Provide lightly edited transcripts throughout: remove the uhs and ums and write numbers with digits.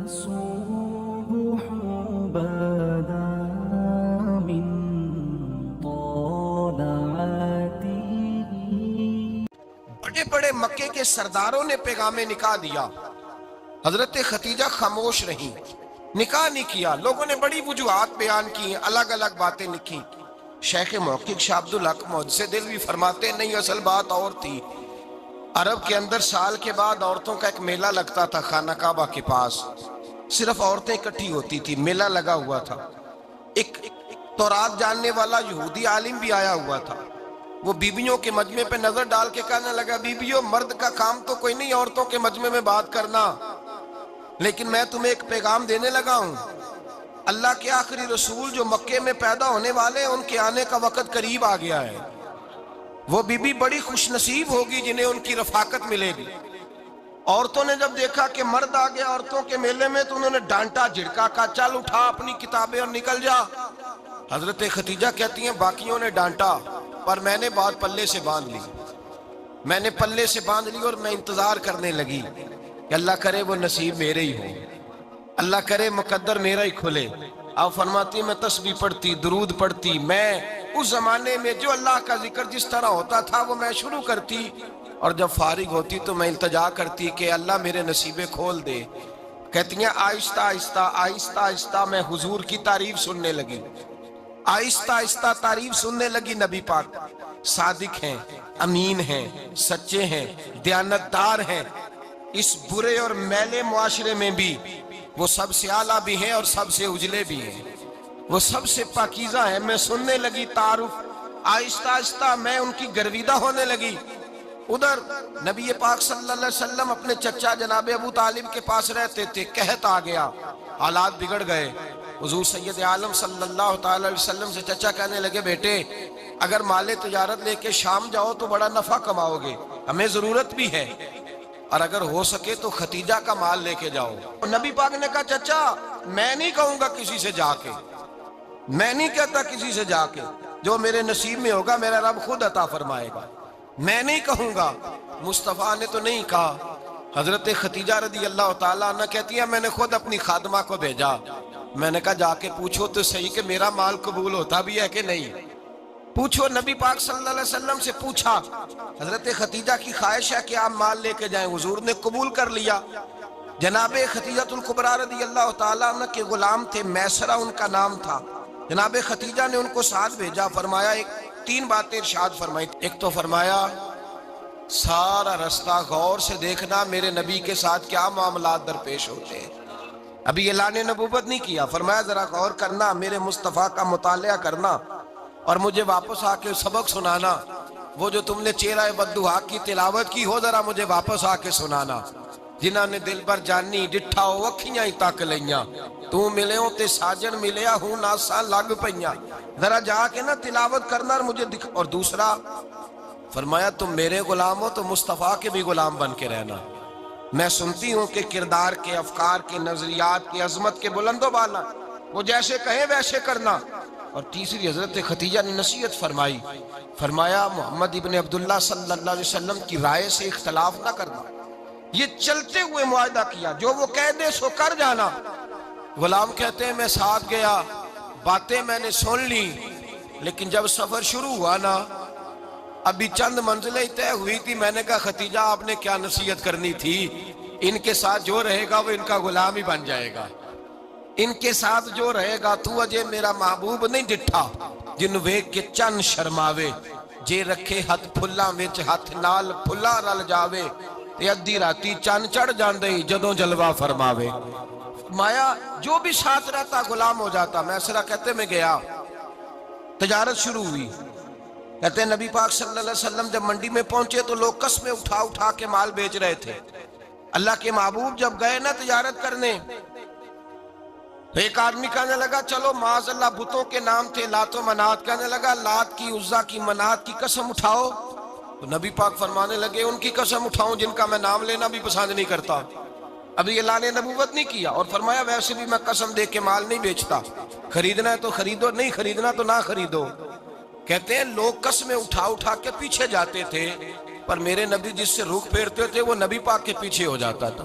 الصبح بدا من طلعته. بڑے بڑے مکے کے سرداروں نے پیغام نکاح دیا، حضرت خدیجہ خاموش رہیں، نکاح نہیں کیا۔ لوگوں نے بڑی وجوہات بیان کی، الگ الگ باتیں لکھی۔ شیخ محقق شاہ عبدالحق محدث دہلوی فرماتے نہیں، اصل بات اور تھی۔ عرب کے اندر سال کے بعد عورتوں کا ایک میلہ لگتا تھا خانہ کعبہ کے پاس، صرف عورتیں اکٹھی ہوتی تھی، میلہ لگا ہوا تھا۔ ایک تورات جاننے والا یہودی عالم بھی آیا ہوا تھا، وہ بیبیوں کے مجمع پہ نظر ڈال کے کہنے لگا، بیبیوں مرد کا کام تو کوئی نہیں عورتوں کے مجمع میں بات کرنا، لیکن میں تمہیں ایک پیغام دینے لگا ہوں۔ اللہ کے آخری رسول جو مکے میں پیدا ہونے والے ہیں، ان کے آنے کا وقت قریب آ گیا ہے۔ وہ بی بی بڑی خوش نصیب ہوگی جنہیں ان کی رفاقت ملے گی۔ عورتوں نے جب دیکھا کہ مرد آ گیا عورتوں کے میلے میں، تو انہوں نے ڈانٹا جھڑکا، کہا چل اٹھا اپنی کتابیں اور نکل جا۔ حضرت خدیجہ کہتی ہیں باقیوں نے ڈانٹا، پر میں نے بات پلے سے باندھ لی، میں نے پلے سے باندھ لی، اور میں انتظار کرنے لگی کہ اللہ کرے وہ نصیب میرے ہی ہو، اللہ کرے مقدر میرا ہی کھلے۔ آپ فرماتی میں تسبیح پڑھتی، درود پڑھتی، میں اس زمانے میں جو اللہ کا ذکر جس طرح ہوتا تھا وہ میں شروع کرتی، اور جب فارغ ہوتی تو میں التجا کرتی کہ اللہ میرے نصیبے کھول دے۔ کہتی ہیں آہستہ آہستہ آہستہ آہستہ میں حضور کی تعریف سننے لگی، آہستہ آہستہ تعریف سننے لگی۔ نبی پاک صادق ہیں، امین ہیں، سچے ہیں، دیانتدار ہیں، اس برے اور میلے معاشرے میں بھی وہ سب سے اعلیٰ بھی ہیں اور سب سے اجلے بھی ہیں، وہ سب سے پاکیزہ ہیں۔ میں سننے لگی تعارف، آہستہ آہستہ میں ان کی گرویدہ ہونے لگی۔ ادھر نبی پاک صلی اللہ علیہ وسلم اپنے چچا جناب ابو طالب کے پاس رہتے تھے، قحط آ گیا، حالات بگڑ گئے۔ حضور سید عالم صلی اللہ تعالی علیہ وسلم سے چچا کہنے لگے، بیٹے اگر مال تجارت لے کے شام جاؤ تو بڑا نفع کماؤ گے، ہمیں ضرورت بھی ہے، اور اگر ہو سکے تو خدیجہ کا مال لے کے جاؤ۔ نبی پاک نے کہا چچا میں نہیں کہوں گا کسی سے جا کے، میں نہیں کہتا کسی سے جا کے، جو میرے نصیب میں ہوگا میرا رب خود عطا فرمائے گا، میں نہیں کہوں گا۔ مصطفیٰ نے تو نہیں کہا۔ حضرت خدیجہ رضی اللہ تعالیٰ عنہ کہتی ہے میں نے خود اپنی خادمہ کو بھیجا، میں نے کہا جا کے پوچھو تو صحیح کہ میرا مال قبول ہوتا بھی ہے کہ نہیں، پوچھو۔ نبی پاک صلی اللہ علیہ وسلم سے پوچھا، حضرت خدیجہ کی خواہش ہے کہ آپ مال لے کے جائیں، حضور نے قبول کر لیا۔ جناب خدیجہ الکبریٰ رضی اللہ تعالیٰ عنہ کے غلام تھے، میسرہ ان کا نام تھا۔ جناب خدیجہ نے ان کو ساتھ بھیجا، فرمایا تین باتیں ارشاد فرمائی۔ ایک تو فرمایا سارا رستہ غور سے دیکھنا میرے نبی کے ساتھ کیا معاملات درپیش ہوتے ہیں۔ ابھی اعلان نبوت نہیں کیا، فرمایا ذرا غور کرنا، میرے مصطفیٰ کا مطالعہ کرنا، اور مجھے واپس آ کے سبق سنانا۔ وہ جو تم نے چہرہ بددعا کی تلاوت کی ہو ذرا مجھے واپس آ کے سنانا۔ جنہاں نے دل بر جانی ڈٹھا ہو اکھیاں ہی تک لیاں، تو ملے ہوں تے ساجن ملیا ہوں ناساں لگ پئیاں، ذرا جا کے نا تلاوت کرنا اور مجھے دکھ۔ اور دوسرا فرمایا تم میرے غلام ہو تو مصطفیٰ کے بھی غلام بن کے رہنا، میں سنتی ہوں کہ کردار کے، افکار کے، نظریات کی، عظمت کے بلند و بالا، وہ جیسے کہیں ویسے کرنا۔ اور تیسری حضرت خدیجہ نے نصیحت فرمائی، فرمایا محمد ابن عبداللہ صلی اللہ علیہ وسلم کی رائے سے اختلاف نہ کرنا، یہ چلتے ہوئے معاہدہ کیا، جو وہ کہہ دے سو کر جانا۔ غلام کہتے ہیں میں ساتھ گیا، باتیں میں نے سن لی، لیکن جب سفر شروع ہوا نا ابھی چند منزلیں طے ہوئی تھی، میں نے کہا خدیجہ آپ نے کیا نصیحت کرنی تھی، ان کے ساتھ جو رہے گا وہ ان کا غلام ہی بن جائے گا، ان کے ساتھ جو رہے گا تو اجے میرا محبوب نہیں ڈٹھا جن ویک کے چن شرماوے، جے رکھے ہاتھ پھلاں وچ ہاتھ نال پھلاں رل جاوے، تے ادھی راتی چن چڑھ جاندے جدوں جلوہ فرماوے۔ مایا جو بھی ساتھ رہتا غلام ہو جاتا۔ میسرہ کہتے میں گیا، تجارت شروع ہوئی۔ کہتے ہیں نبی پاک صلی اللہ علیہ وسلم جب منڈی میں پہنچے تو لوگ قسمیں اٹھا اٹھا کے مال بیچ رہے تھے۔ اللہ کے محبوب جب گئے نا تجارت کرنے تو ایک آدمی کہنے لگا چلو معاذ اللہ بتوں کے نام تھے لات و منات، کہنے لگا لات کی، عزا کی، منات کی قسم اٹھاؤ، تو نبی پاک فرمانے لگے ان کی قسم اٹھاؤں جن کا میں نام لینا بھی پسند نہیں کرتا۔ ابھی اعلان نبوت نہیں کیا، اور فرمایا ویسے بھی میں قسم دے کے مال نہیں بیچتا، خریدنا ہے تو خریدو، نہیں خریدنا تو نہ خریدو۔ کہتے ہیں لوگ قسمیں اٹھا اٹھا کے پیچھے جاتے تھے، پر میرے نبی جس سے رخ پھیرتے تھے وہ نبی پاک کے پیچھے ہو جاتا تھا۔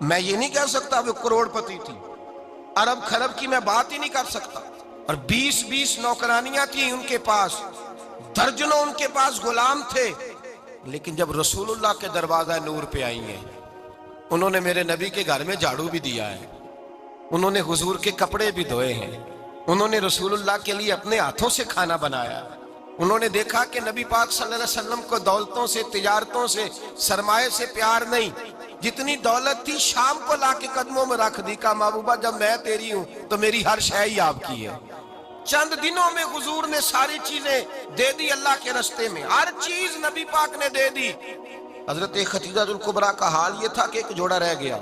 میں یہ نہیں کہہ سکتا وہ کروڑپتی تھی، ارب خرب کی میں بات ہی نہیں کر سکتا، اور 20 نوکرانیاں تھیں ان کے پاس، درجنوں ان کے پاس غلام تھے، لیکن جب رسول اللہ کے دروازہ نور پہ آئی ہیں، انہوں نے میرے نبی کے گھر میں جھاڑو بھی دیا ہے، انہوں نے حضور کے کپڑے بھی دھوئے ہیں، انہوں نے رسول اللہ کے لیے اپنے ہاتھوں سے کھانا بنایا، انہوں نے دیکھا کہ نبی پاک صلی اللہ علیہ وسلم کو دولتوں سے، تجارتوں سے، سرمایہ سے پیار نہیں، جتنی دولت تھی شام کو لا کے قدموں میں رکھ دی، کہا محبوبہ جب میں تیری ہوں تو میری ہر شے ہی آپ کی ہے۔ چند دنوں میں حضور نے ساری چیزیں دے دی اللہ کے رستے میں، ہر چیز نبی پاک نے دے دی۔ حضرت خدیجہ الکبریٰ کا حال یہ تھا کہ ایک جوڑا رہ گیا،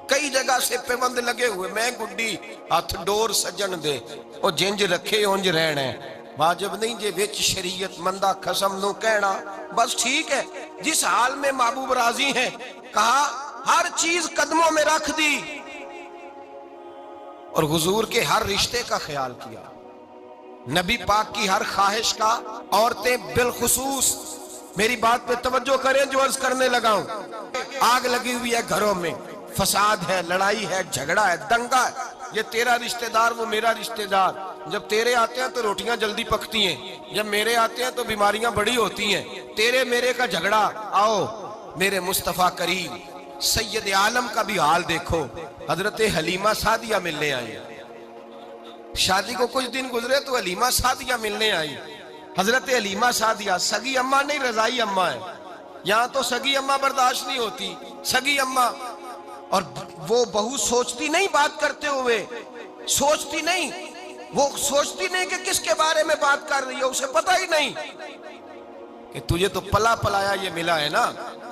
کئی جگہ سے پیوند لگے ہوئے، میں گڈی ہاتھ ڈور سجن دے او جنج رکھے اونج رہنا ہے، واجب نہیں جے وچ شریعت مندہ قسم نو کہنا، بس ٹھیک ہے جس حال میں محبوب راضی ہیں، کہا ہر چیز قدموں میں رکھ دی، اور حضور کے ہر رشتے کا خیال کیا، نبی پاک کی ہر خواہش کا، عورتیں بالخصوص میری بات پہ توجہ کریں جو عرض کرنے لگا ہوں، آگ لگی ہوئی ہے گھروں میں، فساد ہے، لڑائی ہے، جھگڑا ہے، دنگا ہے، یہ تیرا رشتہ دار وہ میرا رشتہ دار، جب تیرے آتے ہیں تو روٹیاں جلدی پکتی ہیں، جب میرے آتے ہیں تو بیماریاں بڑی ہوتی ہیں، تیرے میرے کا جھگڑا، آؤ میرے مصطفیٰ کریم سید عالم کا بھی حال دیکھو، حضرت حلیمہ سعدیہ ملنے آئی، شادی کو کچھ دن گزرے تو حلیمہ سعدیہ ملنے آئی، حضرت حلیمہ سعدیہ سگی اماں نہیں رضائی اماں ہے، یہاں تو سگی اماں برداشت نہیں ہوتی، سگی اماں، اور وہ بہو سوچتی نہیں بات کرتے ہوئے، سوچتی نہیں، وہ سوچتی نہیں کہ کس کے بارے میں بات کر رہی ہے، اسے پتہ ہی نہیں کہ تجھے تو پلا پلایا یہ ملا ہے نا،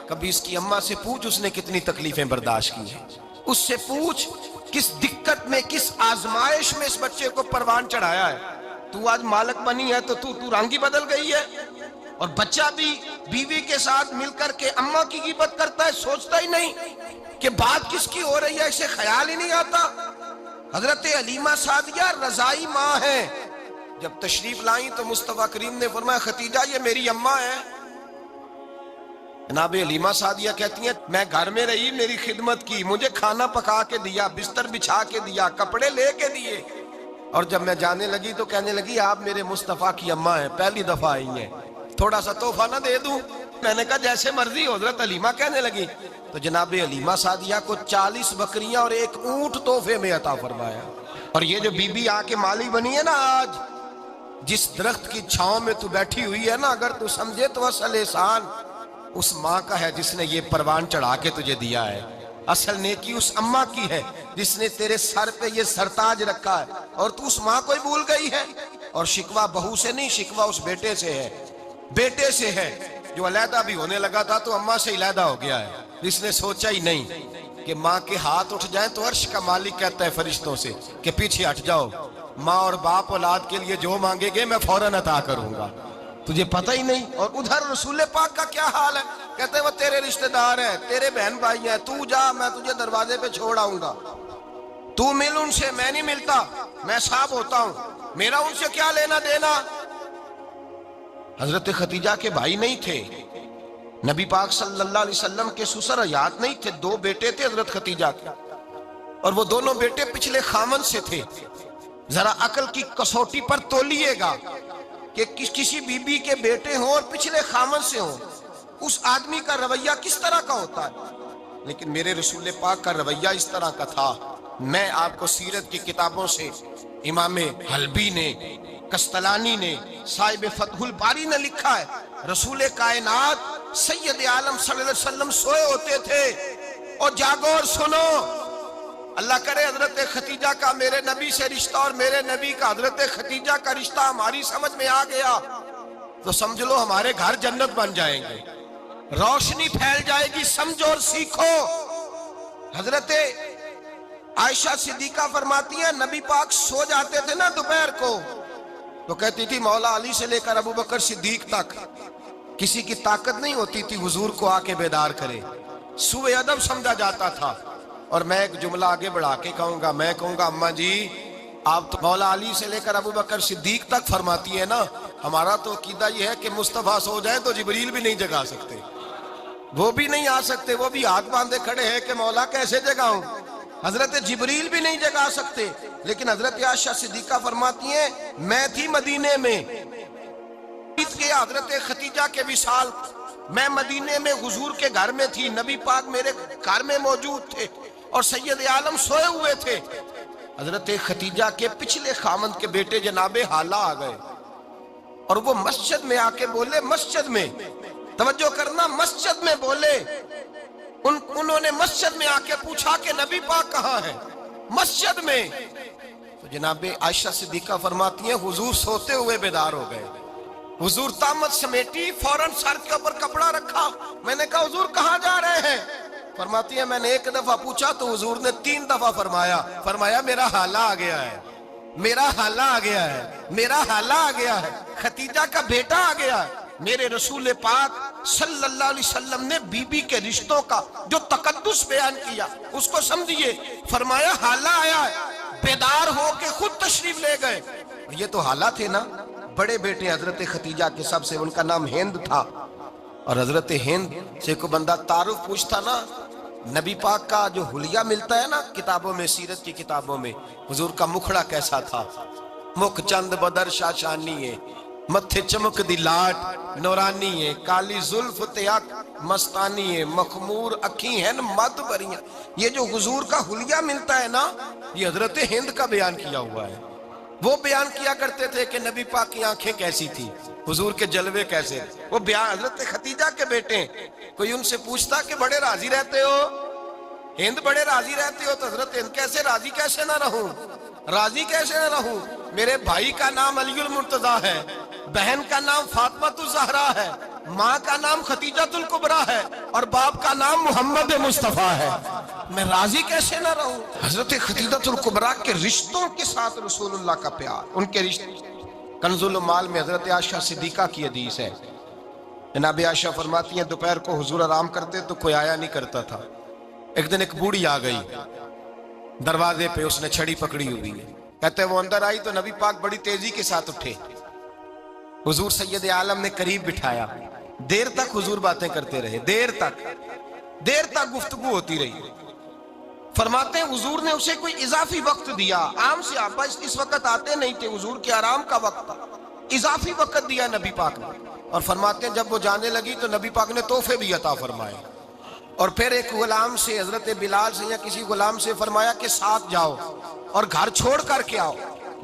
کبھی اس کی اماں سے پوچھ اس نے کتنی تکلیفیں برداشت کی ہیں، اس سے پوچھ کس دقت میں، کس آزمائش میں اس بچے کو پروان چڑھایا ہے، تو آج مالک بنی ہے تو تو رنگ ہی بدل گئی ہے، اور بچہ بھی بیوی کے ساتھ مل کر کے اماں کی غیبت کرتا ہے، سوچتا ہی نہیں کہ بات کس کی ہو رہی ہے، اسے خیال ہی نہیں آتا۔ حضرت حلیمہ سعدیہ رضائی ماں ہیں، جب تشریف لائیں تو مصطفیٰ کریم نے فرمایا خدیجہ یہ میری اماں ہے، جناب حلیمہ سعدیہ کہتی ہیں میں گھر میں رہی، میری خدمت کی، مجھے کھانا پکا کے دیا، بستر بچھا کے دیا، کپڑے لے کے دیے، اور جب میں جانے لگی تو کہنے لگی آپ میرے مصطفیٰ کی اماں ہیں، پہلی دفعہ آئی ہیں، تھوڑا سا تحفہ نہ دے دوں؟ میں نے کہا جیسے مرضی، حضرت حلیمہ کہنے لگی، تو جناب حلیمہ سعدیہ کو 40 بکریاں اور 1 اونٹ تحفے میں عطا فرمایا، اور یہ جو بی بی آ کے مالی بنی ہے نا آج، جس درخت کی چھاؤں میں تو بیٹھی ہوئی ہے نا، اگر تو سمجھے تو اصل احسان اس ماں کا ہے جس نے یہ پروان چڑھا کے تجھے دیا ہے، اصل نیکی اس اماں کی ہے جس نے تیرے سر پہ یہ سرتاج رکھا ہے، اور تو اس ماں کو ہی بھول گئی ہے، اور شکوہ بہو سے نہیں، شکوہ اس بیٹے سے ہے، بیٹے سے ہے جو علیحدہ بھی ہونے لگا تھا تو اماں سے علیحدہ ہو گیا ہے، جس نے سوچا ہی نہیں کہ ماں کے ہاتھ اٹھ جائیں تو عرش کا مالک کہتا ہے فرشتوں سے کہ پیچھے ہٹ جاؤ، ماں اور باپ اولاد کے لیے جو مانگے گے میں فوراً عطا کروں گا، تجھے پتہ ہی نہیں۔ اور ادھر رسول پاک کا کیا حال ہے، کہتے ہیں وہ تیرے رشتہ دار ہیں، تیرے بہن بھائی ہیں، تو جا میں تجھے دروازے پہ چھوڑ آؤں گا، تو مل ان سے، میں نہیں ملتا، میں صاحب ہوتا ہوں، میرا ان سے کیا لینا دینا۔ حضرت خدیجہ کے بھائی نہیں تھے، نبی پاک صلی اللہ علیہ وسلم کے سسر حیات نہیں تھے، 2 بیٹے تھے حضرت خدیجہ کے، اور وہ دونوں بیٹے پچھلے خامن سے تھے۔ ذرا عقل کی کسوٹی پر تولیے گا کہ کسی بی بی کے بیٹے ہوں اور پچھلے خامن سے ہوں، اس آدمی کا رویہ کس طرح کا ہوتا ہے، لیکن میرے رسول پاک کا رویہ اس طرح کا تھا۔ میں آپ کو سیرت کی کتابوں سے امام حلبی نے، کستلانی نے، صاحب فتح الباری نے لکھا ہے، رسول کائنات سید عالم صلی اللہ علیہ وسلم سوئے ہوتے تھے، اور جاگو اور سنو، اللہ کرے حضرت خدیجہ کا میرے نبی سے رشتہ اور میرے نبی کا حضرت خدیجہ کا رشتہ ہماری سمجھ میں آ گیا تو سمجھ لو ہمارے گھر جنت بن جائیں گے، روشنی پھیل جائے گی، سمجھو اور سیکھو۔ حضرت عائشہ صدیقہ فرماتی ہیں نبی پاک سو جاتے تھے نا دوپہر کو تو کہتی تھی مولا علی سے لے کر ابو بکر صدیق تک کسی کی طاقت نہیں ہوتی تھی حضور کو آ کے بیدار کرے، سوء ادب سمجھا جاتا تھا۔ اور میں ایک جملہ آگے بڑھا کے کہوں گا، میں کہوں گا اماں جی آپ تو مولا علی سے لے کر ابو بکر صدیق تک فرماتی ہے نا، ہمارا تو عقیدہ یہ ہے کہ مصطفیٰ سو جائیں تو جبریل بھی نہیں جگا سکتے، وہ بھی نہیں آ سکتے, وہ بھی ہاتھ باندھے کھڑے ہیں کہ مولا کیسے جگاؤں. حضرت جبریل بھی نہیں جگا سکتے. لیکن حضرت عائشہ صدیقہ فرماتی ہیں میں تھی مدینے میں کہ حضرت خدیجہ کے وصال, میں مدینے میں حضور کے گھر میں تھی, نبی پاک میرے گھر میں موجود تھے اور سید عالم سوئے ہوئے تھے. حضرت خدیجہ کے پچھلے خامند کے بیٹے جناب حالہ آ گئے اور وہ مسجد میں آ کے بولے, مسجد میں توجہ کرنا, مسجد میں بولے, انہوں نے مسجد میں آ کے پوچھا کہ نبی پاک کہاں ہے, مسجد میں. تو جناب عائشہ صدیقہ فرماتی ہیں حضور سوتے ہوئے بیدار ہو گئے. حضور طامت سمیٹی, فوراً سر کے اوپر کپڑا رکھا. میں نے کہا حضور کہاں جا رہے ہیں؟ فرماتی ہیں میں نے ایک دفعہ پوچھا تو حضور نے 3 دفعہ فرمایا میرا حالہ آ گیا ہے, میرا حالہ آ گیا ہے, میرا حالہ آ گیا ہے, خدیجہ کا بیٹا آ گیا ہے. میرے رسول پاک صلی اللہ علیہ وسلم نے بی بی کے رشتوں کا جو تقدس بیان کیا اس کو سمجھیے. فرمایا حالہ آیا ہے, بیدار ہو کے خود تشریف لے گئے. یہ تو حالہ تھے نا, بڑے بیٹے حضرت خدیجہ کے سب سے, ان کا نام ہند تھا. اور حضرت ہند سے کوئی بندہ تعارف پوچھتا نا, نبی پاک کا جو حلیہ ملتا ہے نا کتابوں میں, سیرت کی کتابوں میں, حضور کا مکھڑا کیسا تھا, مکھ چند بدر شاشانی ہے, متھے چمک دی لاٹ نورانی ہے, کالی زلف تیاک مستانی ہے, مخمور اکھی ہیں مد بریاں. یہ جو حضور کا حلیہ ملتا ہے نا یہ حضرت ہند کا بیان کیا ہوا ہے. وہ بیان کیا کرتے تھے کہ نبی پاک کی آنکھیں کیسی تھی, حضور کے جلوے کیسے, وہ بیان حضرت خدیجہ کے بیٹے ہیں. کوئی ان سے پوچھتا کہ بڑے راضی رہتے ہو, ہند بڑے راضی رہتے ہو, تو حضرت ہند کیسے راضی کیسے نہ رہوں, راضی کیسے نہ رہوں. میرے بھائی کا نام علی المرتضیٰ ہے, بہن کا نام فاطمہ الزہرا ہے, ماں کا نام خدیجہ الکبریٰ ہے اور باپ کا نام محمد مصطفیٰ ہے, میں راضی کیسے نہ رہوں. حضرت خدیجہ الکبریٰ کے رشتوں کے ساتھ رسول اللہ کا پیار, ان کے رشتے. کنز المال میں حضرت عائشہ صدیقہ کی حدیث ہے, جناب عائشہ فرماتی ہیں دوپہر کو حضور آرام کرتے تو کوئی آیا نہیں کرتا تھا. ایک دن ایک بوڑھی آ گئی دروازے پہ, اس نے چھڑی پکڑی ہوئی ہے. کہتے ہیں وہ اندر آئی تو نبی پاک بڑی تیزی کے ساتھ اٹھے, حضور سید عالم نے قریب بٹھایا, دیر تک حضور باتیں کرتے رہے, دیر تک گفتگو ہوتی رہی. فرماتے ہیں حضور نے اسے کوئی اضافی وقت دیا, عام صحابہ اس وقت آتے نہیں تھے, حضور کے آرام کا وقت تھا, اضافی وقت دیا نبی پاک نے. اور فرماتے ہیں جب وہ جانے لگی تو نبی پاک نے تحفے بھی عطا فرمائے. اور پھر ایک غلام سے, حضرت بلال سے یا کسی غلام سے فرمایا کہ ساتھ جاؤ اور گھر چھوڑ کر کے آؤ.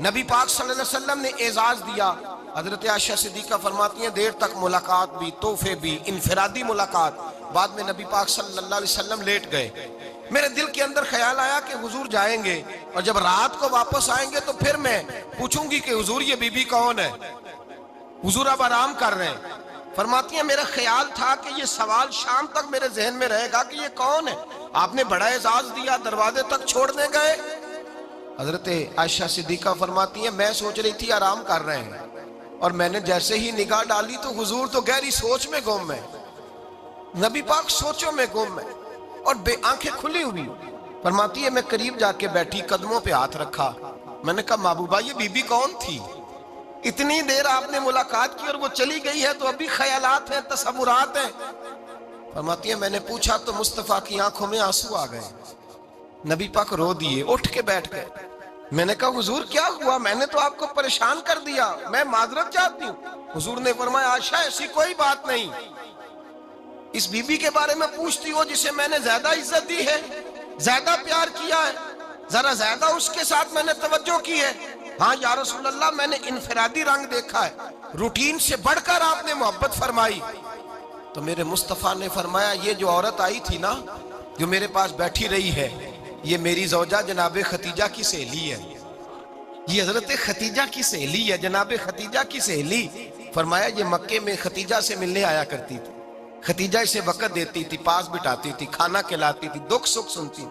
نبی پاک صلی اللہ علیہ وسلم نے اعزاز دیا. حضرت عائشہ صدیقہ فرماتی ہیں دیر تک ملاقات بھی, تحفے بھی, انفرادی ملاقات. بعد میں نبی پاک صلی اللہ علیہ وسلم لیٹ گئے. میرے دل کے اندر خیال آیا کہ حضور جائیں گے اور جب رات کو واپس آئیں گے تو پھر میں پوچھوں گی کہ حضور یہ بی بی کون ہے, حضور اب آرام کر رہے ہیں. فرماتی ہیں میرا خیال تھا کہ یہ سوال شام تک میرے ذہن میں رہے گا کہ یہ کون ہے, آپ نے بڑا اعزاز دیا, دروازے تک چھوڑنے گئے. حضرت عائشہ صدیقہ فرماتی ہیں میں سوچ رہی تھی آرام کر رہے ہیں, اور میں نے جیسے ہی نگاہ ڈالی تو حضور تو گہری سوچ میں گم ہے, نبی پاک سوچوں میں گم ہے اور بے آنکھیں کھلی ہوئی. فرماتی ہے میں قریب جا کے بیٹھی, قدموں پہ ہاتھ رکھا, میں نے کہا محبوبہ یہ بی بی کون تھی, اتنی دیر آپ نے ملاقات کی اور وہ چلی گئی ہے تو ابھی خیالات ہیں, تصورات ہیں. فرماتی ہے میں نے پوچھا تو مصطفیٰ کی آنکھوں میں آنسو آ گئے, نبی پاک رو دیے, اٹھ کے بیٹھ گئے. میں نے کہا حضور کیا ہوا, میں نے تو آپ کو پریشان کر دیا, میں معذرت چاہتی ہوں. حضور نے فرمایا عائشہ ایسی کوئی بات نہیں, اس بی بی کے بارے میں پوچھتی ہو جسے میں نے زیادہ عزت دی ہے, زیادہ پیار کیا ہے, ذرا زیادہ اس کے ساتھ میں نے توجہ کی ہے. ہاں یا رسول اللہ میں نے انفرادی رنگ دیکھا ہے, روٹین سے بڑھ کر آپ نے محبت فرمائی. تو میرے مصطفیٰ نے فرمایا یہ جو عورت آئی تھی نا, جو میرے پاس بیٹھی رہی ہے, یہ میری زوجہ جناب خدیجہ کی سہیلی ہے, یہ حضرت خدیجہ کی سہیلی ہے, جناب خدیجہ کی سہیلی. فرمایا یہ مکے میں خدیجہ سے ملنے آیا کرتی تھی, خدیجہ اسے وقت دیتی تھی, پاس بٹھاتی تھی, کھانا کھلاتی تھی, دکھ سکھ سنتی,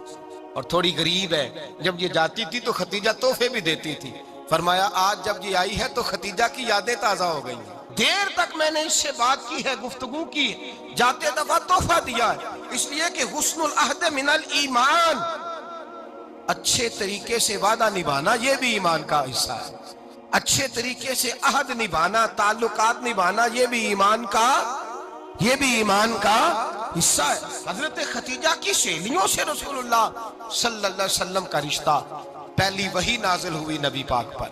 اور تھوڑی غریب ہے, جب یہ جاتی تھی تو خدیجہ تحفے بھی دیتی تھی. فرمایا آج جب یہ آئی ہے تو خدیجہ کی یادیں تازہ ہو گئی. دیر تک میں نے اس سے بات کی ہے, گفتگو کی, جاتے دفعہ تحفہ دیا ہے, اس لیے کہ حسن العہد من الایمان, اچھے طریقے سے وعدہ نبھانا یہ بھی ایمان کا حصہ ہے. اچھے طریقے سے عہد نبھانا, تعلقات نبھانا یہ بھی ایمان کا حصہ ہے۔ حضرت خدیجہ کی سہیلیوں سے رسول اللہ صلی اللہ علیہ وسلم کا رشتہ، پہلی وحی نازل ہوئی نبی پاک پر۔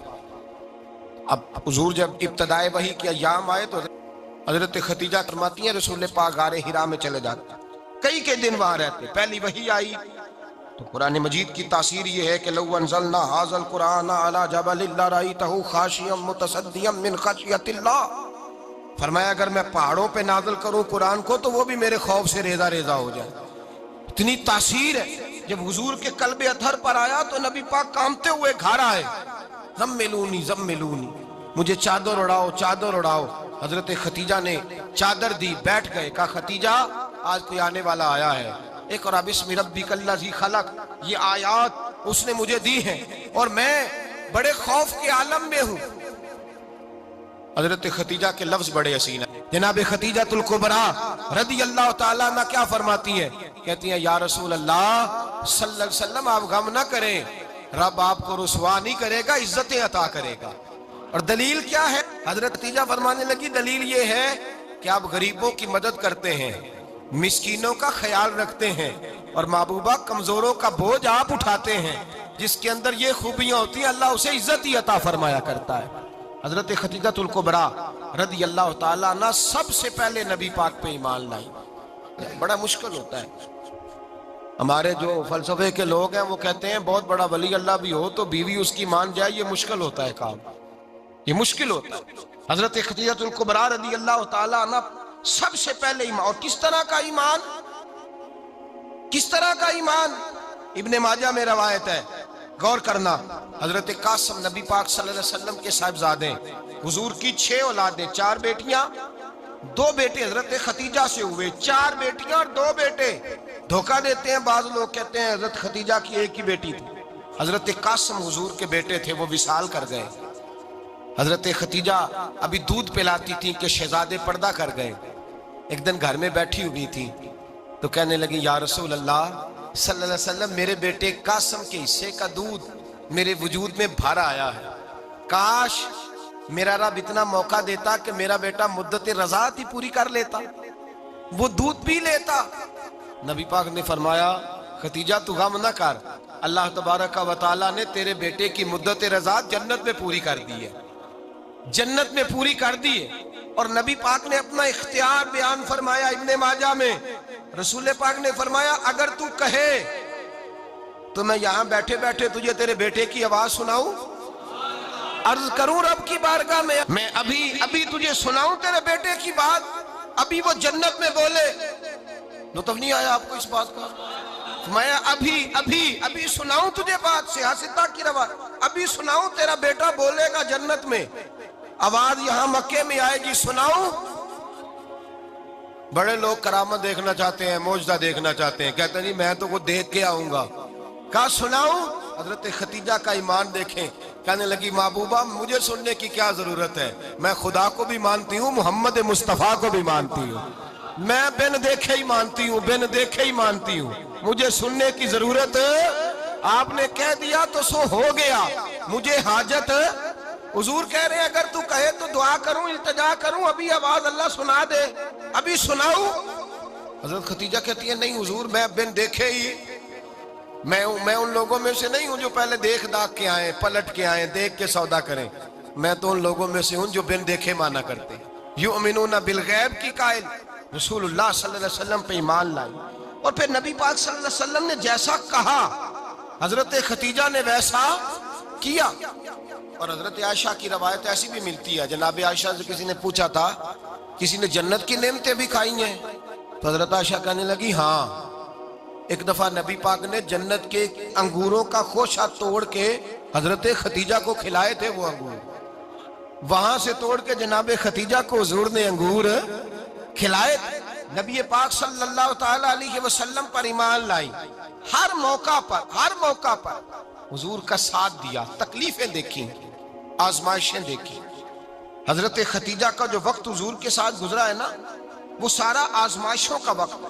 اب حضور جب ابتدائے وحی کے ایام آئے تو حضرت خدیجہ فرماتی ہیں رسول پاک غار حرا میں چلے جاتے، کئی کے دن وہاں رہتے۔ پہلی وحی آئی تو قرآن مجید کی تاثیر یہ ہے کہ لو انزلنا ھذا القرآن علی جبل لرأیتہ خاشعا متصدعا من خشیۃ اللہ، فرمایا اگر میں پہاڑوں پہ نازل کروں قرآن کو تو وہ بھی میرے خوف سے ریزہ ریزہ ہو جائے۔ اتنی تاثیر ہے۔ جب حضور کے قلب اطہر پر آیا تو نبی پاک کانپتے ہوئے گھر آئے، زملونی زملونی، مجھے چادر اڑاؤ چادر اڑاؤ۔ حضرت خدیجہ نے چادر دی، بیٹھ گئے، کہا خدیجہ آج کوئی آنے والا آیا ہے، اقرأ بسم ربک الذی خلق، یہ آیات اس نے مجھے دی ہیں اور میں بڑے خوف کے عالم میں ہوں۔ حضرت خدیجہ کے لفظ بڑے حسین ہیں۔ جناب خدیجہ الکبریٰ رضی اللہ تعالیٰ عنہ کیا فرماتی ہیں؟ کہتی ہیں یا رسول اللہ صلی اللہ علیہ وسلم آپ غم نہ کریں، رب آپ کو رسوا نہیں کرے گا، عزتیں عطا کرے گا۔ اور دلیل کیا ہے؟ حضرت خدیجہ فرمانے لگی دلیل یہ ہے کہ آپ غریبوں کی مدد کرتے ہیں، مسکینوں کا خیال رکھتے ہیں، اور محبوبہ کمزوروں کا بوجھ آپ اٹھاتے ہیں۔ جس کے اندر یہ خوبیاں ہوتی ہیں اللہ اسے عزت ہی عطا فرمایا کرتا ہے۔ حضرت خدیجہ الکبریٰ رضی اللہ تعالیٰ عنہ سب سے پہلے نبی پاک پہ ایمان لائی۔ بڑا مشکل ہوتا ہے، ہمارے جو فلسفے کے لوگ ہیں وہ کہتے ہیں بہت بڑا ولی اللہ بھی ہو تو بیوی اس کی مان جائے، یہ مشکل ہوتا ہے کام، یہ مشکل ہوتا ہے۔ حضرت خدیجہ الکبریٰ رضی اللہ تعالیٰ عنہ سب سے پہلے ایمان، اور کس طرح کا ایمان؟ کس طرح کا ایمان؟ ابن ماجہ میں روایت ہے، غور کرنا، حضرت قاسم نبی پاک صلی اللہ علیہ وسلم کے صاحبزادے، حضور کی 6 اولادیں، 4 بیٹیاں 2 بیٹے حضرت خدیجہ سے ہوئے، 4 بیٹیاں اور 2 بیٹے۔ دھوکہ دیتے ہیں بعض لوگ، کہتے ہیں حضرت خدیجہ کی ایک ہی بیٹی تھی۔ حضرت قاسم حضور کے بیٹے تھے، وہ وصال کر گئے۔ حضرت خدیجہ ابھی دودھ پلاتی تھی کہ شہزادے پردہ کر گئے۔ ایک دن گھر میں بیٹھی ہوئی تھی تو کہنے لگی یا رسول اللہ صلی اللہ علیہ وسلم میرے بیٹے قاسم کے حصے کا دودھ میرے وجود میں بھر آیا ہے، کاش میرا رب اتنا موقع دیتا کہ میرا بیٹا مدت رضاعت ہی پوری کر لیتا، وہ دودھ پی لیتا۔ نبی پاک نے فرمایا خدیجہ تو غم نہ کر، اللہ تبارک و تعالیٰ نے تیرے بیٹے کی مدت رضاعت جنت میں پوری کر دی ہے، جنت میں پوری کر دی ہے۔ اور نبی پاک نے اپنا اختیار بیان فرمایا ابن ماجہ میں، رسول پاک نے فرمایا اگر تو کہے تو میں یہاں بیٹھے بیٹھے تجھے تیرے بیٹے کی آواز سناؤں، عرض کروں رب کی بارگاہ میں ابھی تجھے سناؤں تیرے بیٹے کی بات، ابھی وہ جنت میں بولے۔ لطف نہیں آیا آپ کو اس بات کا؟ میں ابھی سناؤں تجھے بات، سیاستہ کی روایت، ابھی سناؤں تیرا بیٹا بولے گا جنت میں، آواز یہاں مکے میں آئے گی، سناؤں؟ بڑے لوگ کرامت دیکھنا چاہتے ہیں، معجزہ دیکھنا چاہتے ہیں، کہتے ہیں جی میں تو وہ دیکھ کے آؤں گا۔ کہا سناؤں؟ حضرت خدیجہ کا ایمان دیکھیں، کہنے لگی محبوبہ مجھے سننے کی کیا ضرورت ہے، میں خدا کو بھی مانتی ہوں، محمد مصطفیٰ کو بھی مانتی ہوں، میں بن دیکھے ہی مانتی ہوں، بن دیکھے ہی مانتی ہوں، مجھے سننے کی ضرورت آپ نے کہہ دیا تو سو ہو گیا، مجھے حاجت۔ حضور کہہ رہے ہیں اگر تو کہے تو دعا کروں، التجا کروں، ابھی آواز اللہ سنا دے، ابھی سناؤں؟ حضرت خدیجہ کہتی ہے نہیں حضور میں بن دیکھے ہی، میں ان لوگوں میں سے نہیں ہوں جو پہلے دیکھ داکھ کے آئیں، پلٹ کے آئیں، دیکھ کے سودا کریں، میں تو ان لوگوں میں سے ہوں جو بن دیکھے مانا کرتے ہیں۔ یؤمنون بالغیب کی قائل رسول اللہ صلی اللہ علیہ وسلم پہ ایمان لائی، اور پھر نبی پاک صلی اللہ علیہ وسلم نے جیسا کہا حضرت خدیجہ نے ویسا کیا۔ اور حضرت عائشہ کی روایت ایسی بھی ملتی ہے، جناب عائشہ سے کسی نے پوچھا تھا کسی نے جنت کی نعمتیں بھی کھائی ہیں؟ تو حضرت عائشہ کہنے لگی ہاں، ایک دفعہ نبی پاک نے جنت کے انگوروں کا خوشہ توڑ کے حضرت خدیجہ کو کھلائے تھے، وہ انگور وہاں سے توڑ کے جناب خدیجہ کو حضور نے انگور کھلائے تھے۔ نبی پاک صلی اللہ تعالیٰ علیہ وسلم پر ایمان لائی، ہر موقع پر حضور کا ساتھ دیا، تکلیفیں دیکھیں، آزمائشیں دیکھیں۔ حضرت خدیجہ کا جو وقت حضور کے ساتھ گزرا ہے نا، وہ سارا آزمائشوں کا وقت۔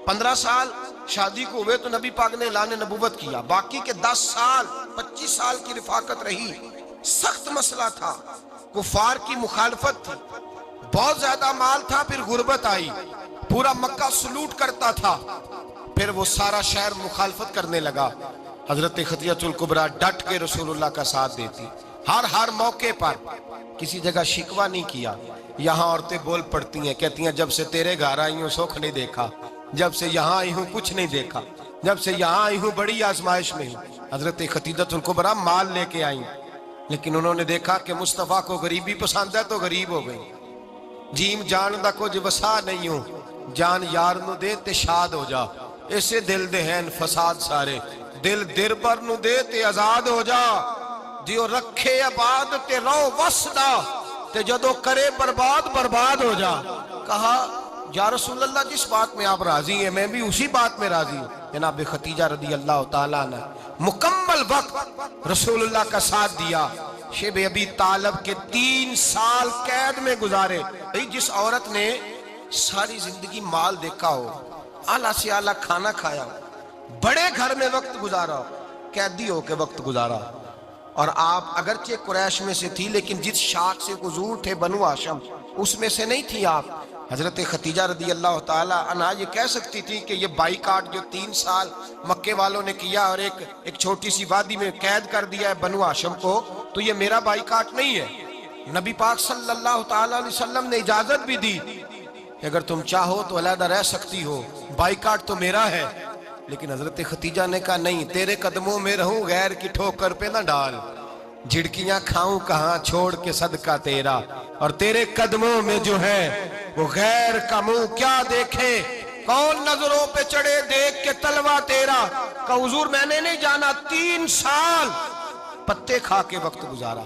15 سال شادی کو ہوئے تو نبی پاک نے اعلان نبوت کیا، باقی کے 10 سال 25 سال کی رفاقت رہی، سخت مسئلہ تھا، کفار کی مخالفت تھی، بہت زیادہ مال تھا، پھر غربت آئی، پورا مکہ سلوٹ کرتا تھا، پھر وہ سارا شہر مخالفت کرنے لگا، حضرت خدیجہ الکبریٰ ڈٹ کے رسول اللہ کا ساتھ دیتی، ہر موقع پر کسی جگہ شکوہ نہیں کیا۔ یہاں عورتیں بول پڑتی ہیں، کہتی ہیں جب سے تیرے گھر آئی ہوں سکھ نہیں دیکھا، جب سے یہاں آئی ہوں کچھ نہیں دیکھا، جب سے یہاں آئی ہوں بڑی آزمائش میں ہوں۔ حضرت خدیجہ الکبریٰ مال لے کے آئیں، لیکن انہوں نے دیکھا کہ مصطفیٰ کو غریبی پسند ہے تو غریب ہو گئی۔ جیم جان دا کچھ وسا نہیں ہوں، جان یار نو دے تے شاد ہو جا، اسے دل دے ہیں فساد سارے، دل دربر نو دے تے آزاد ہو جا، دیو رکھے آباد تے رو وسدا تے جدو کرے برباد برباد ہو جا۔ کہا یا رسول اللہ جس بات میں آپ راضی ہیں میں بھی اسی بات میں راضی ہوں۔ جناب خدیجہ رضی اللہ تعالیٰ نے مکمل وقت رسول اللہ کا ساتھ دیا۔ شیب ابی طالب کے 3 سال قید میں گزارے۔ جس عورت نے ساری زندگی مال دیکھا ہو، اعلیٰ سے اعلیٰ کھانا کھایا ہو، بڑے گھر میں وقت گزارا ہو، قیدی ہو کے وقت گزارا، اور آپ اگرچہ قریش میں سے تھی لیکن جس شاخ سے حضور تھے بنو ہاشم اس میں سے نہیں تھی آپ۔ حضرت خدیجہ رضی اللہ تعالی عنہا یہ کہہ سکتی تھی کہ یہ بائیکاٹ جو 3 سال مکے والوں نے کیا اور ایک چھوٹی سی وادی میں قید کر دیا ہے بنو ہاشم کو، تو یہ میرا بائیکاٹ نہیں ہے۔ نبی پاک صلی اللہ تعالی علیہ وسلم نے اجازت بھی دی کہ اگر تم چاہو تو علیحدہ رہ سکتی ہو، بائیکاٹ تو میرا ہے۔ لیکن حضرت خدیجہ نے کہا نہیں، تیرے قدموں میں رہوں غیر کی ٹھوکر پہ نہ ڈال، جھڑکیاں کھاؤں کہاں چھوڑ کے صدقہ تیرا، اور تیرے قدموں میں جو ہے وہ غیر کا منہ کیا دیکھے، کون نظروں پہ چڑھے دیکھ کے تلوہ تیرا۔ کہ حضور میں نے نہیں جانا، 3 سال پتے کھا کے وقت گزارا،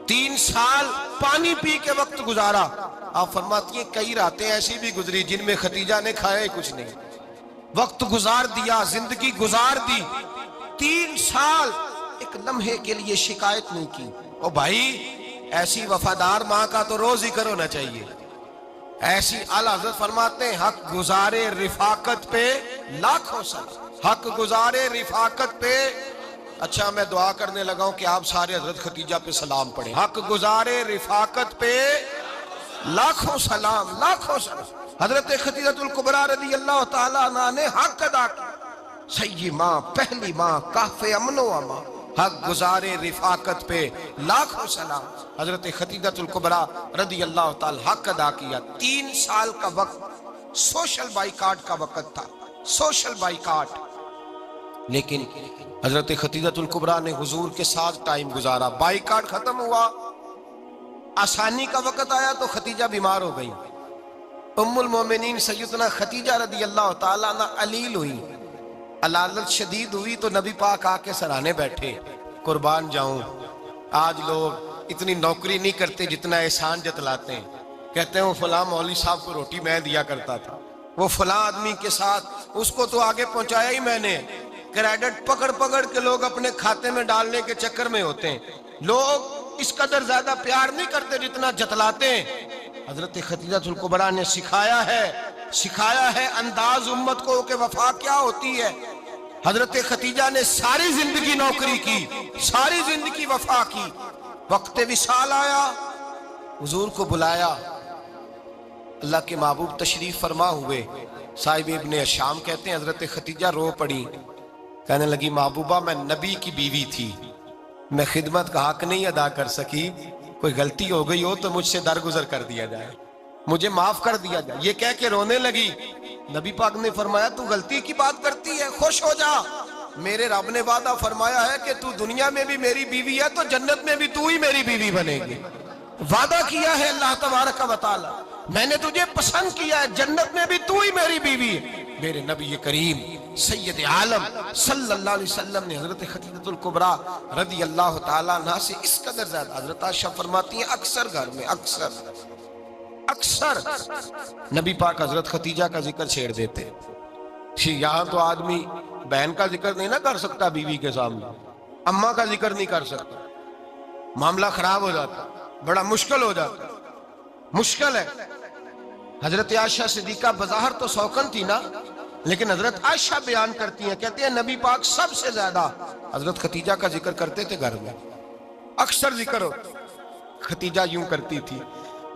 3 سال پانی پی کے وقت گزارا۔ آپ فرماتی ہیں کئی راتیں ایسی بھی گزری جن میں خدیجہ نے کھایا کچھ نہیں، وقت گزار دیا، زندگی گزار دی۔ 3 سال ایک لمحے کے لیے شکایت نہیں کی۔ او بھائی ایسی وفادار ماں کا تو روز ذکر ہونا چاہیے۔ ایسی اعلیٰ حضرت فرماتے ہیں حق گزارے رفاقت پہ لاکھوں سلام، حق گزارے رفاقت پہ۔ اچھا میں دعا کرنے لگا ہوں کہ آپ سارے حضرت خدیجہ پہ سلام پڑھیں۔ حق گزارے رفاقت پہ لاکھوں سلام، لاکھوں سلام۔ حضرت خدیجہ الکبریٰ رضی اللہ تعالیٰ عنہ نے حق ادا کیا، سیدی ماں، پہلی ماں، کہف امن و امان، حق گزارے رفاقت پہ لاکھوں سلام۔ حضرت خدیجہ الکبریٰ رضی اللہ تعالیٰ حق ادا کیا۔ 3 سال کا وقت سوشل بائیکاٹ کا وقت تھا، سوشل بائیکاٹ، لیکن حضرت خدیجہ الکبریٰ نے حضور کے ساتھ ٹائم گزارا۔ بائیکاٹ ختم ہوا، آسانی کا وقت آیا تو خدیجہ بیمار ہو گئی۔ ام المومنین سیدنا خدیجہ رضی اللہ تعالیٰ عنہ علیل ہوئی، علالت شدید ہوئی تو نبی پاک آ کے سرانے بیٹھے۔ قربان جاؤں، آج لوگ اتنی نوکری نہیں کرتے جتنا احسان جتلاتے ہیں، کہتے ہیں وہ فلاں مولوی صاحب کو روٹی میں دیا کرتا تھا، وہ فلاں آدمی کے ساتھ اس کو تو آگے پہنچایا ہی میں نے۔ کریڈٹ پکڑ پکڑ کے لوگ اپنے کھاتے میں ڈالنے کے چکر میں ہوتے ہیں، لوگ اس قدر زیادہ پیار نہیں کرتے جتنا جتلاتے ہیں۔ حضرت خدیجہ الکبریٰ نے سکھایا ہے انداز امت کو کہ وفا کیا ہوتی ہے۔ حضرت خدیجہ نے ساری زندگی نوکری کی، ساری زندگی وفا کی۔ وقت وصال آیا، حضور کو بلایا، اللہ کے محبوب تشریف فرما ہوئے۔ صاحب ابن الشام کہتے ہیں حضرت خدیجہ رو پڑی، کہنے لگی محبوبہ میں نبی کی بیوی تھی، میں خدمت کا حق نہیں ادا کر سکی، کوئی غلطی ہو گئی ہو تو مجھ سے درگزر کر دیا جائے، مجھے معاف کر دیا جائے۔ یہ کہہ کے رونے لگی۔ نبی پاک نے فرمایا تو غلطی کی بات کرتی ہے، خوش ہو جا، میرے رب نے وعدہ فرمایا ہے کہ تو دنیا میں بھی میری بیوی ہے تو جنت میں بھی تو ہی میری بیوی بنے گی۔ وعدہ کیا ہے اللہ تبارک و تعالی، میں نے تجھے پسند کیا ہے، جنت میں بھی تو ہی میری بیوی ہے۔ میرے نبی کریم سید عالم صلی اللہ علیہ وسلم نے حضرت خدیجہ الکبریٰ رضی اللہ تعالیٰ عنہ سے اس قدر زیادہ، حضرت عائشہ فرماتی ہیں اکثر گھر میں اکثر نبی پاک حضرت خدیجہ کا ذکر چھیڑ دیتے۔ یہاں تو آدمی بہن کا ذکر نہیں نہ کر سکتا بیوی کے سامنے، اماں کا ذکر نہیں کر سکتا، معاملہ خراب ہو جاتا، بڑا مشکل ہو جاتا، مشکل ہے۔ حضرت عائشہ صدیقہ بظاہر تو سوکن تھی نا، لیکن حضرت عائشہ بیان کرتی ہیں، کہتے ہیں نبی پاک سب سے زیادہ حضرت خدیجہ کا ذکر کرتے تھے گھر میں، اکثر ذکر ہو۔ خدیجہ یوں کرتی تھی،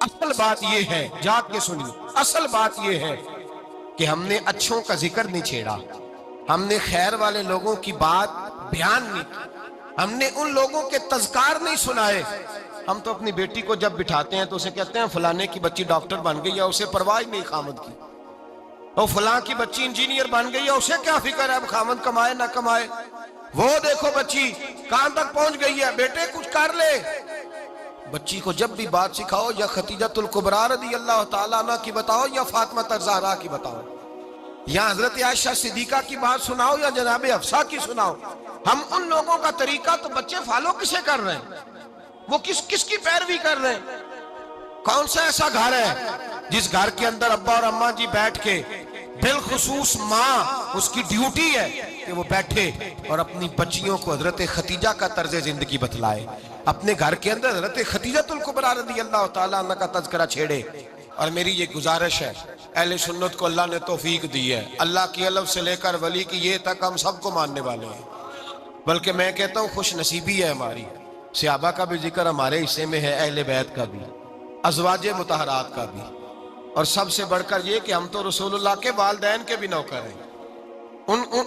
اصل بات یہ ہے، جاگ کے سنیے، اصل بات یہ ہے کہ ہم نے اچھوں کا ذکر نہیں چھیڑا، ہم نے خیر والے لوگوں کی بات بیان نہیں کی، ہم نے ان لوگوں کے تذکار نہیں سنائے۔ ہم تو اپنی بیٹی کو جب بٹھاتے ہیں تو اسے کہتے ہیں فلانے کی بچی ڈاکٹر بن گئی ہے، اسے پرواہ نہیں خامد کی، اور فلاں کی بچی انجینئر بن گئی ہے، اسے کیا فکر ہے اب خامد کمائے نہ کمائے، وہ دیکھو بچی کہاں تک پہنچ گئی ہے، بیٹے کچھ کر لے۔ بچی کو جب بھی بات سکھاؤ یا خدیجۃ الکبریٰ رضی اللہ تعالیٰ عنہ کی بتاؤ یا فاطمہ الزہراء کی بتاؤ، یا حضرت عائشہ صدیقہ کی بات سناؤ یا جناب حفصہ کی سناؤ۔ ہم ان لوگوں کا طریقہ تو بچے فالو کسے کر رہے ہیں، وہ کس کی پیروی کر رہے ہیں؟ کون سا ایسا گھر ہے جس گھر کے اندر ابا اور اماں جی بیٹھ کے، بالخصوص ماں، اس کی ڈیوٹی ہے کہ وہ بیٹھے اور اپنی بچیوں کو حضرت خدیجہ کا طرز زندگی بتلائے، اپنے گھر کے اندر حضرت خدیجۃ الکبریٰ رضی اللہ تعالیٰ عنہ کا تذکرہ چھیڑے۔ اور میری یہ گزارش ہے، اہل سنت کو اللہ نے توفیق دی ہے، اللہ کی الف سے لے کر ولی کی یہ تک ہم سب کو ماننے والے ہیں، بلکہ میں کہتا ہوں خوش نصیبی ہے ہماری، صحابہ کا بھی ذکر ہمارے حصے میں ہے، اہل بیت کا بھی، ازواج مطہرات کا بھی، اور سب سے بڑھ کر یہ کہ ہم تو رسول اللہ کے والدین کے بھی نوکر ہیں،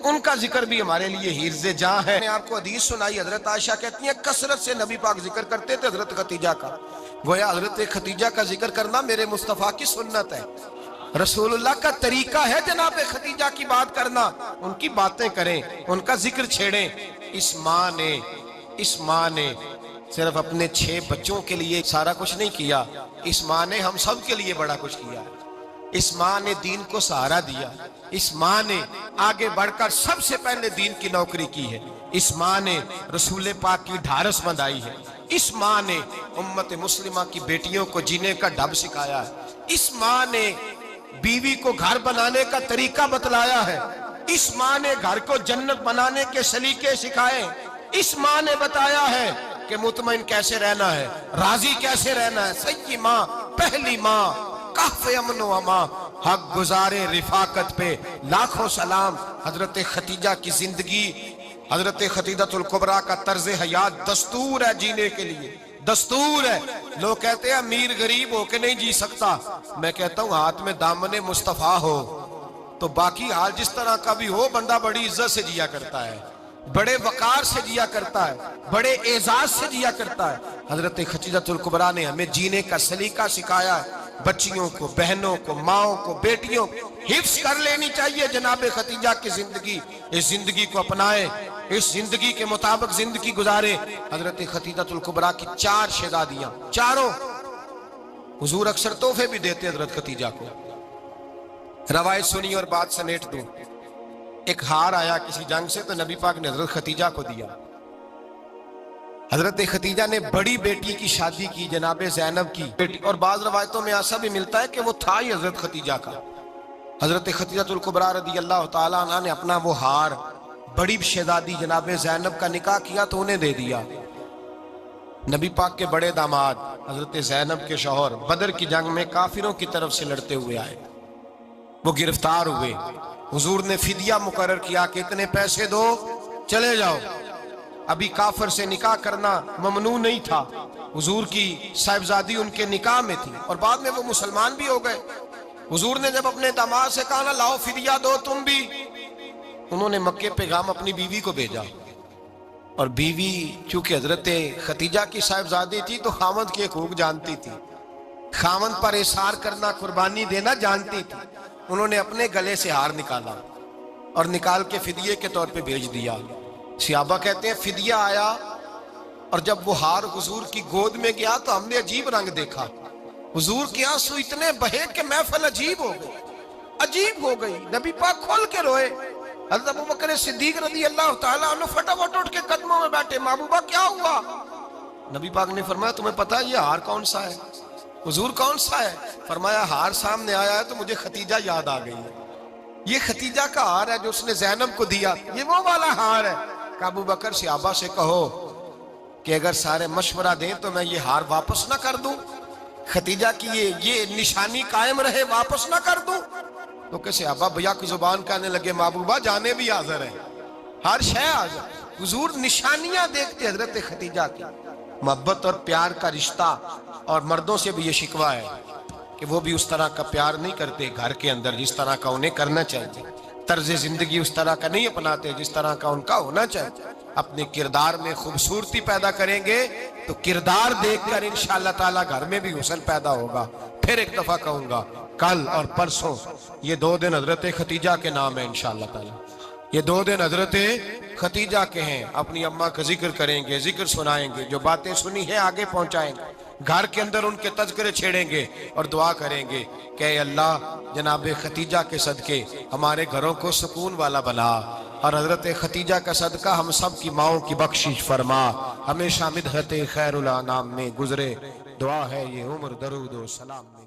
ان کا ذکر بھی ہمارے لیے حرز جاں ہے۔ میں نے آپ کو حدیث سنائی، حضرت عائشہ کہتی ہیں کثرت سے نبی پاک ذکر کرتے تھے حضرت خدیجہ کا، گویا حضرت خدیجہ کا ذکر کرنا میرے مصطفیٰ کی سنت ہے، رسول اللہ کا طریقہ ہے جناب خدیجہ کی بات کرنا، ان کی باتیں کریں، ان کا ذکر چھیڑیں۔ اس ماں نے صرف اپنے 6 بچوں کے لیے سارا کچھ نہیں کیا، اس ماں نے ہم سب کے لیے بڑا کچھ کیا، اس ماں نے دین کو سہارا دیا، اس ماں نے آگے بڑھ کر سب سے پہلے دین کی نوکری کی ہے، اس ماں نے رسول پاک کی ڈھارس بندھائی ہے، اس ماں نے امت مسلمہ کی بیٹیوں کو جینے کا ڈھب سکھایا ہے، اس ماں نے بیوی کو گھر بنانے کا طریقہ بتلایا ہے، اس ماں نے گھر کو جنت بنانے کے سلیقے سکھائے، اس ماں نے بتایا ہے کہ مطمئن کیسے رہنا ہے، راضی کیسے رہنا ہے۔ سیدی ماں، پہلی ماں، کہف امن و امان، حق گزارے رفاقت پہ لاکھوں سلام۔ حضرت خدیجہ کی زندگی، حضرت خدیجۃ الکبریٰ کا طرز حیات دستور ہے جینے کے لیے، دستور ہے۔ لوگ کہتے ہیں امیر غریب ہو کے نہیں جی سکتا، میں کہتا ہوں ہاتھ میں دامن مصطفیٰ ہو تو باقی حال جس طرح کا بھی ہو، بندہ بڑی عزت سے جیا کرتا ہے، بڑے وقار سے جیا کرتا ہے، بڑے اعزاز سے جیا کرتا ہے۔ حضرت خدیجۃ الکبریٰ نے ہمیں جینے کا سلیقہ سکھایا ہے، بچیوں کو، بہنوں کو، ماؤں کو، بیٹیوں کو حفظ کر لینی چاہیے جناب خدیجہ کی زندگی، اس زندگی کو اپنائیں، اس زندگی کے مطابق زندگی گزارے۔ حضرت خدیجۃ الکبریٰ کی 4 شہزادیاں، چاروں، حضور اکثر تحفے بھی دیتے حضرت خدیجہ کو۔ روایت سنی اور بات سمیٹ دوں، ایک ہار آیا کسی جنگ سے تو نبی پاک نے حضرت خدیجہ کو دیا۔ حضرت خدیجہ نے بڑی بیٹی کی شادی کی، جناب زینب کی بیٹی، اور بعض روایتوں میں ایسا بھی ملتا ہے کہ وہ تھا ہی حضرت خدیجہ کا۔ حضرت خدیجۃ الکبریٰ رضی اللہ تعالیٰ عنہ نے اپنا وہ ہار بڑی شہزادی جناب زینب کا نکاح کیا تو انہیں دے دیا۔ نبی پاک کے بڑے داماد حضرت زینب کے شوہر بدر کی جنگ میں کافروں کی طرف سے لڑتے ہوئے آئے، وہ گرفتار ہوئے، حضور نے فدیہ مقرر کیا کہ اتنے پیسے دو چلے جاؤ۔ ابھی کافر سے نکاح کرنا ممنوع نہیں تھا، حضور کی صاحبزادی ان کے نکاح میں تھی اور بعد میں وہ مسلمان بھی ہو گئے۔ حضور نے جب اپنے داماد سے کہا نا لاؤ فدیہ دو تم بھی، انہوں نے مکے پیغام اپنی بیوی کو بھیجا، اور بیوی چونکہ حضرت خدیجہ کی صاحبزادی تھی تو خاوند کے حقوق جانتی تھی، خاوند پر اثار کرنا، قربانی دینا جانتی تھی۔ انہوں نے اپنے گلے سے ہار نکالا اور نکال کے فدیے کے طور پہ بھیج دیا۔ صحابہ کہتے ہیں فدیہ آیا اور جب وہ ہار حضور کی گود میں گیا تو ہم نے عجیب رنگ دیکھا، حضور کے آنسو اتنے بہے کہ محفل عجیب ہو گئی، عجیب ہو گئی، نبی پاک کھول کے روئے۔ حضرت ابوبکر صدیق رضی اللہ تعالیٰ عنہ فٹافٹ اٹھ کے قدموں میں بیٹھے، محبوبہ کیا ہوا؟ نبی پاک نے فرمایا تمہیں پتہ ہے یہ ہار کون سا ہے؟ حضور کون سا ہے؟ فرمایا ہار سامنے آیا ہے تو مجھے خدیجہ یاد آ گئی ہے، یہ خدیجہ کا ہار ہے جو اس نے زینب کو دیا، یہ وہ والا ہار ہے۔ کہ ابوبکر صحابہ سے کہو کہ اگر سارے مشورہ دیں تو میں یہ ہار واپس نہ کر دوں، خدیجہ کی یہ نشانی قائم رہے، واپس نہ کر دوں؟ تو کہ صحابہ بھیا کی زبان کہنے لگے محبوبہ جانے بھی حاضر ہیں، ہر شے حاضر۔ حضور نشانیاں دیکھتے حضرت خدیجہ کی، محبت اور پیار کا رشتہ، اور مردوں سے بھی یہ شکوہ ہے کہ وہ بھی اس طرح کا پیار نہیں کرتے گھر کے اندر جس طرح کا انہیں کرنا چاہیے، طرز زندگی اس طرح کا نہیں اپناتے جس طرح کا ان کا ہونا چاہیے۔ اپنے کردار میں خوبصورتی پیدا کریں گے تو کردار دیکھ کر انشاءاللہ تعالیٰ گھر میں بھی حسن پیدا ہوگا۔ پھر ایک دفعہ کہوں گا، کل اور پرسوں یہ 2 دن حضرت ختیجہ کے نام ہے انشاءاللہ تعالیٰ، یہ 2 دن حضرت ختیجہ کے ہیں۔ اپنی اماں کا ذکر کریں گے، ذکر سنائیں گے، جو باتیں سنی ہیں آگے پہنچائیں گے، گھر کے اندر ان کے تذکرے چھیڑیں گے اور دعا کریں گے کہ اے اللہ جناب ختیجہ کے صدقے ہمارے گھروں کو سکون والا بنا، اور حضرت ختیجہ کا صدقہ ہم سب کی ماؤں کی بخشش فرما، ہمیشہ مدحت خیر الانام میں گزرے۔ دعا ہے یہ عمر درود و سلام میں